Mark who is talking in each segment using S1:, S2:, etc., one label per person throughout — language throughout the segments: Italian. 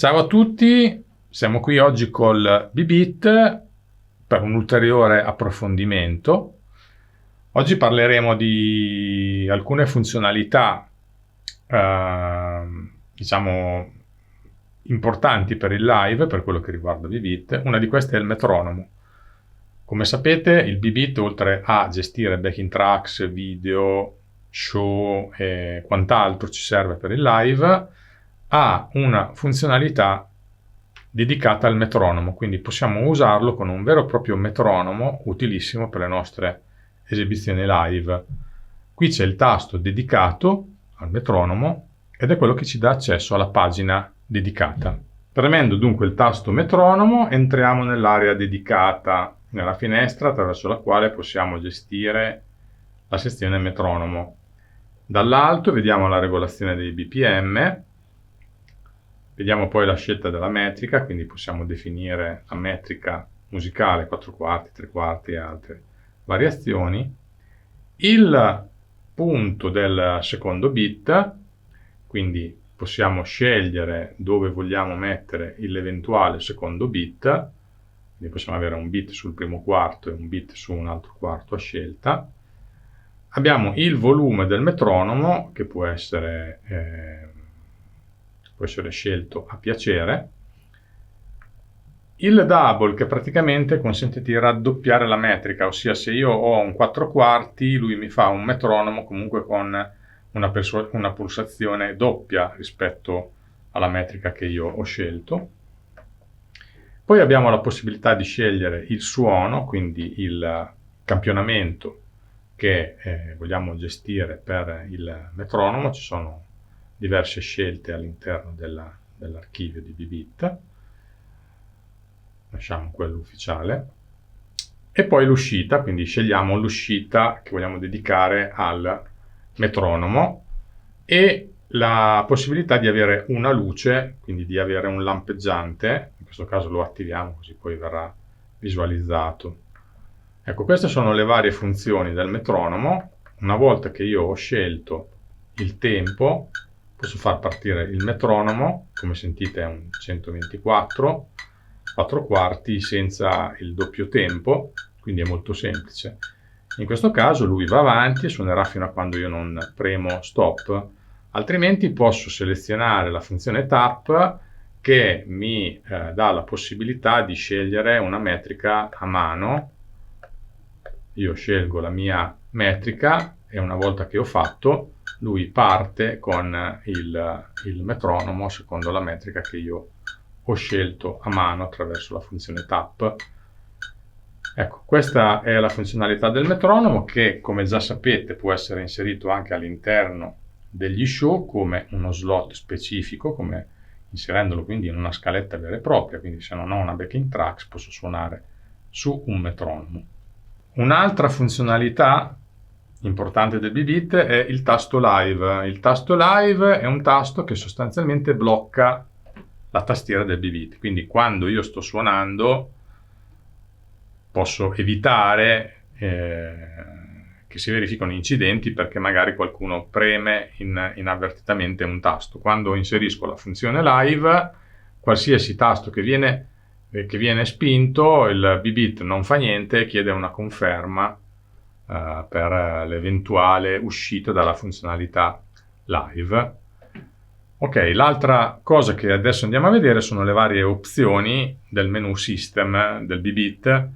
S1: Ciao a tutti, siamo qui oggi col Bibit per un ulteriore approfondimento. Oggi parleremo di alcune funzionalità, diciamo, importanti per il live, per quello che riguarda Bibit. Una di queste è il metronomo. Come sapete, il Bibit, oltre a gestire backing tracks, video, show e quant'altro ci serve per il live, ha una funzionalità dedicata al metronomo, quindi possiamo usarlo con un vero e proprio metronomo utilissimo per le nostre esibizioni live. Qui c'è il tasto dedicato al metronomo ed è quello che ci dà accesso alla pagina dedicata. Premendo dunque il tasto metronomo entriamo nell'area dedicata, nella finestra attraverso la quale possiamo gestire la sezione metronomo. Dall'alto vediamo la regolazione dei BPM, vediamo poi la scelta della metrica, quindi possiamo definire la metrica musicale 4 quarti, 3 quarti e altre variazioni. Il punto del secondo beat, quindi possiamo scegliere dove vogliamo mettere l'eventuale secondo beat, quindi possiamo avere un beat sul primo quarto e un beat su un altro quarto a scelta. Abbiamo il volume del metronomo che può essere scelto a piacere. Il double che praticamente consente di raddoppiare la metrica, ossia se io ho un 4 quarti lui mi fa un metronomo comunque con una pulsazione doppia rispetto alla metrica che io ho scelto. Poi abbiamo la possibilità di scegliere il suono, quindi il campionamento che vogliamo gestire per il metronomo. Ci sono diverse scelte all'interno dell'archivio di Bibit. Lasciamo quello ufficiale. E poi l'uscita, quindi scegliamo l'uscita che vogliamo dedicare al metronomo e la possibilità di avere una luce, quindi di avere un lampeggiante. In questo caso lo attiviamo così poi verrà visualizzato. Ecco, queste sono le varie funzioni del metronomo. Una volta che io ho scelto il tempo, posso far partire il metronomo, come sentite è un 124, 4 quarti senza il doppio tempo, quindi è molto semplice. In questo caso lui va avanti e suonerà fino a quando io non premo stop, altrimenti posso selezionare la funzione tap che mi dà la possibilità di scegliere una metrica a mano. Io scelgo la mia metrica e una volta che ho fatto lui parte con il metronomo secondo la metrica che io ho scelto a mano attraverso la funzione tap. Ecco, questa è la funzionalità del metronomo che, come già sapete, può essere inserito anche all'interno degli show come uno slot specifico, come inserendolo quindi in una scaletta vera e propria, quindi se non ho una backing tracks posso suonare su un metronomo. Un'altra funzionalità importante del Bibit è il tasto live. Il tasto live è un tasto che sostanzialmente blocca la tastiera del Bibit, quindi quando io sto suonando posso evitare che si verificano incidenti perché magari qualcuno preme inavvertitamente un tasto. Quando inserisco la funzione live, qualsiasi tasto che viene spinto, il Bibit non fa niente e chiede una conferma per l'eventuale uscita dalla funzionalità live. Ok, l'altra cosa che adesso andiamo a vedere sono le varie opzioni del menu System del Bibit,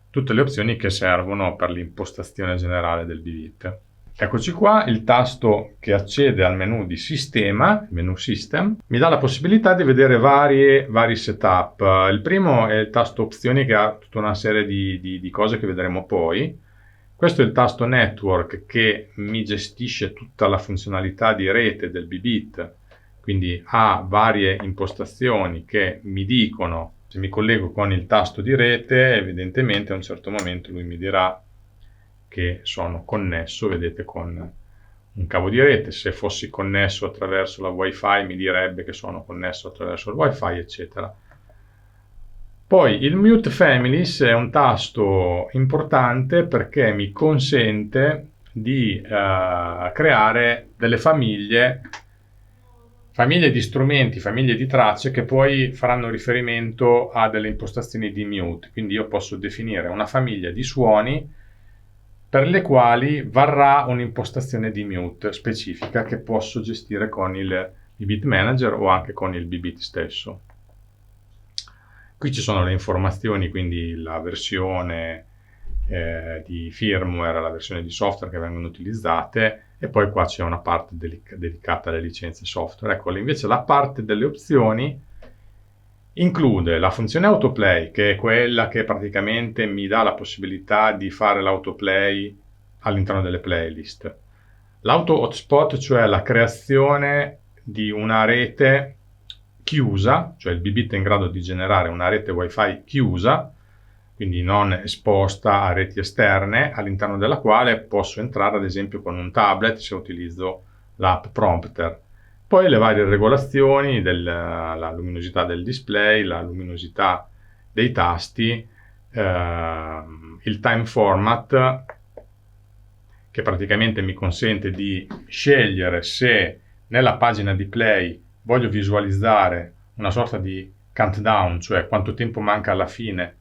S1: tutte le opzioni che servono per l'impostazione generale del Bibit. Eccoci qua, il tasto che accede al menu di sistema, il menu System, mi dà la possibilità di vedere vari setup. Il primo è il tasto opzioni che ha tutta una serie di cose che vedremo poi. Questo è il tasto Network che mi gestisce tutta la funzionalità di rete del Bibit, quindi ha varie impostazioni che mi dicono, se mi collego con il tasto di rete, evidentemente a un certo momento lui mi dirà che sono connesso, vedete, con un cavo di rete. Se fossi connesso attraverso la wifi mi direbbe che sono connesso attraverso il wifi, eccetera. Poi il Mute Families è un tasto importante perché mi consente di creare delle famiglie famiglie di strumenti, famiglie di tracce che poi faranno riferimento a delle impostazioni di mute. Quindi io posso definire una famiglia di suoni per le quali varrà un'impostazione di mute specifica che posso gestire con il BBit Manager o anche con il BBit stesso. Qui ci sono le informazioni, quindi la versione di firmware, la versione di software che vengono utilizzate, e poi qua c'è una parte dedicata alle licenze software. Ecco, invece la parte delle opzioni include la funzione autoplay, che è quella che praticamente mi dà la possibilità di fare l'autoplay all'interno delle playlist. L'auto hotspot, cioè la creazione di una rete chiusa, cioè il BBit è in grado di generare una rete wifi chiusa, quindi non esposta a reti esterne, all'interno della quale posso entrare ad esempio con un tablet se utilizzo l'app Prompter. Poi le varie regolazioni la luminosità del display, la luminosità dei tasti, il time format, che praticamente mi consente di scegliere se nella pagina di play voglio visualizzare una sorta di countdown, cioè quanto tempo manca alla fine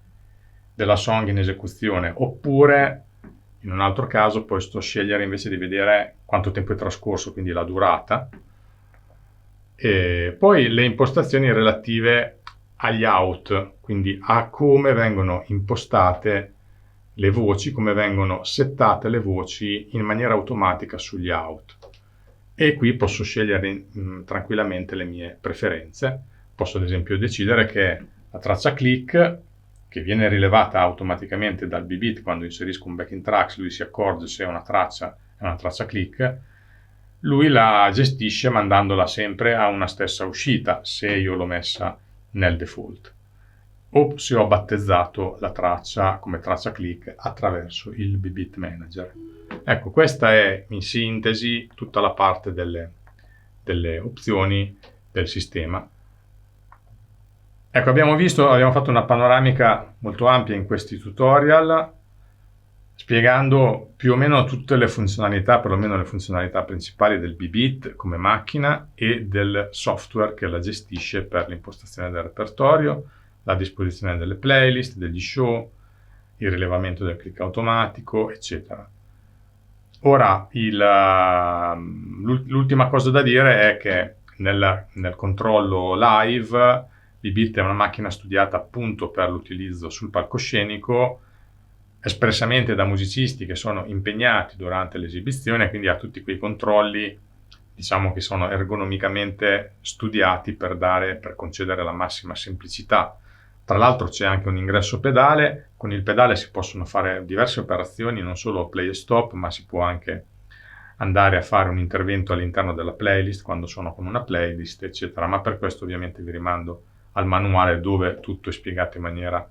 S1: della song in esecuzione, oppure in un altro caso posso scegliere invece di vedere quanto tempo è trascorso, quindi la durata. E poi le impostazioni relative agli out, quindi a come vengono impostate le voci, come vengono settate le voci in maniera automatica sugli out. E qui posso scegliere tranquillamente le mie preferenze. Posso ad esempio decidere che la traccia click, che viene rilevata automaticamente dal BBit quando inserisco un backing tracks, lui si accorge se una traccia è una traccia click, lui la gestisce mandandola sempre a una stessa uscita se io l'ho messa nel default, o se ho battezzato la traccia come traccia click attraverso il BBit Manager. Ecco, questa è in sintesi tutta la parte delle opzioni del sistema. Ecco, abbiamo fatto una panoramica molto ampia in questi tutorial, spiegando più o meno tutte le funzionalità, perlomeno le funzionalità principali del BBit come macchina e del software che la gestisce per l'impostazione del repertorio, la disposizione delle playlist, degli show, il rilevamento del click automatico, eccetera. Ora, l'ultima cosa da dire è che nel controllo live BBit è una macchina studiata appunto per l'utilizzo sul palcoscenico, espressamente da musicisti che sono impegnati durante l'esibizione, quindi ha tutti quei controlli, diciamo, che sono ergonomicamente studiati per concedere la massima semplicità. Tra l'altro c'è anche un ingresso pedale, con il pedale si possono fare diverse operazioni, non solo play e stop, ma si può anche andare a fare un intervento all'interno della playlist quando sono con una playlist, eccetera. Ma per questo ovviamente vi rimando al manuale dove tutto è spiegato in maniera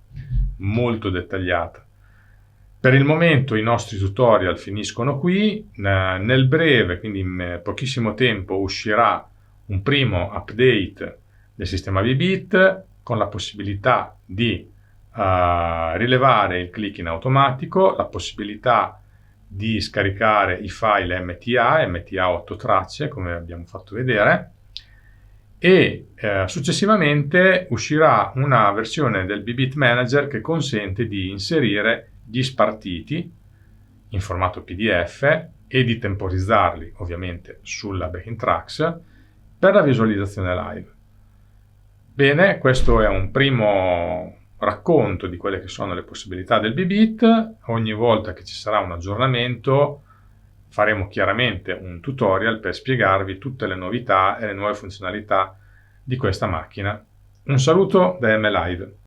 S1: molto dettagliata. Per il momento i nostri tutorial finiscono qui. Nel breve, quindi in pochissimo tempo, uscirà un primo update del sistema BBit con la possibilità di rilevare il click in automatico, la possibilità di scaricare i file MTA 8 tracce, come abbiamo fatto vedere, e successivamente uscirà una versione del BBit Manager che consente di inserire gli spartiti in formato PDF e di temporizzarli ovviamente sulla backing tracks per la visualizzazione live. Bene, questo è un primo racconto di quelle che sono le possibilità del BBit. Ogni volta che ci sarà un aggiornamento faremo chiaramente un tutorial per spiegarvi tutte le novità e le nuove funzionalità di questa macchina. Un saluto da MLive.